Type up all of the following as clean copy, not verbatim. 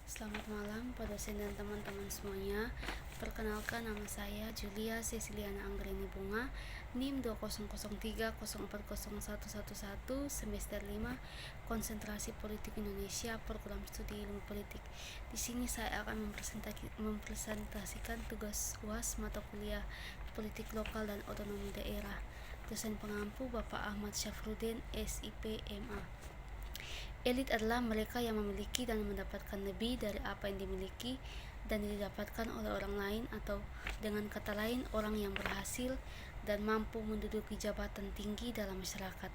Selamat malam Pak dosen dan teman-teman semuanya. Perkenalkan, nama saya Julia Ceciliana Anggrini Bunga, NIM 2003040111, semester 5, Konsentrasi Politik Indonesia, Program Studi Ilmu Politik. Di sini saya akan mempresentasikan tugas UAS mata kuliah Politik Lokal dan Otonomi Daerah. Dosen pengampu Bapak Ahmad Syafruddin, SIP, MA. Elit adalah mereka yang memiliki dan mendapatkan lebih dari apa yang dimiliki dan didapatkan oleh orang lain, atau dengan kata lain, orang yang berhasil dan mampu menduduki jabatan tinggi dalam masyarakat.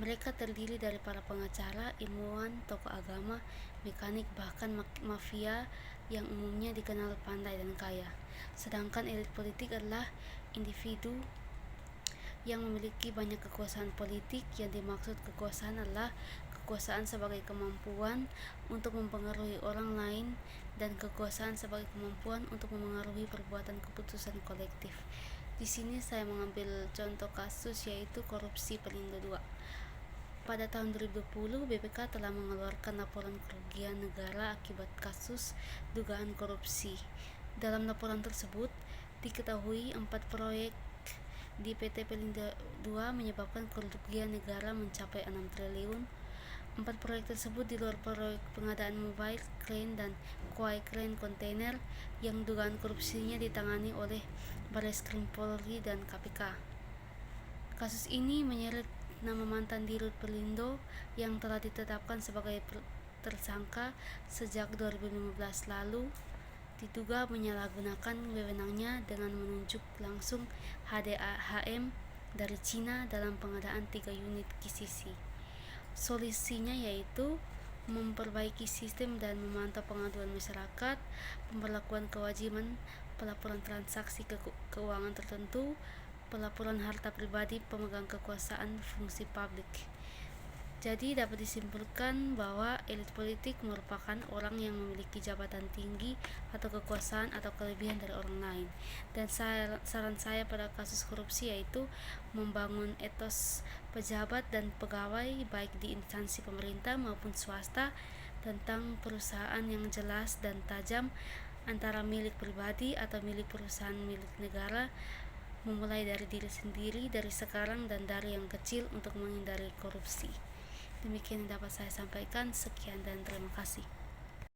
Mereka terdiri dari para pengacara, ilmuwan, tokoh agama, mekanik, bahkan mafia yang umumnya dikenal pandai dan kaya. Sedangkan elit politik adalah individu yang memiliki banyak kekuasaan politik. Yang dimaksud kekuasaan adalah kekuasaan sebagai kemampuan untuk mempengaruhi orang lain, dan kekuasaan sebagai kemampuan untuk memengaruhi perbuatan keputusan kolektif. Di sini saya mengambil contoh kasus, yaitu korupsi Pelindo II. Pada tahun 2020, BPK telah mengeluarkan laporan kerugian negara akibat kasus dugaan korupsi. Dalam laporan tersebut diketahui 4 proyek di PT Pelindo II menyebabkan kerugian negara mencapai 6 triliun. 4 proyek tersebut di luar proyek pengadaan mobile crane dan quay crane kontainer yang dugaan korupsinya ditangani oleh Barreskrim Polri dan KPK. Kasus ini menyeret nama mantan Dirut Pelindo yang telah ditetapkan sebagai tersangka sejak 2015 lalu, diduga menyalahgunakan wewenangnya dengan menunjuk langsung HDAHM dari Cina dalam pengadaan 3 unit KCC. Solusinya yaitu memperbaiki sistem dan memantau pengaduan masyarakat, pemberlakuan kewajiban pelaporan transaksi keuangan tertentu, pelaporan harta pribadi pemegang kekuasaan fungsi publik. Jadi dapat disimpulkan bahwa elit politik merupakan orang yang memiliki jabatan tinggi atau kekuasaan atau kelebihan dari orang lain. Dan saran saya pada kasus korupsi yaitu membangun etos pejabat dan pegawai baik di instansi pemerintah maupun swasta tentang perusahaan yang jelas dan tajam antara milik pribadi atau milik perusahaan milik negara, memulai dari diri sendiri dari sekarang dan dari yang kecil untuk menghindari korupsi. Demikian yang dapat saya sampaikan. Sekian dan terima kasih.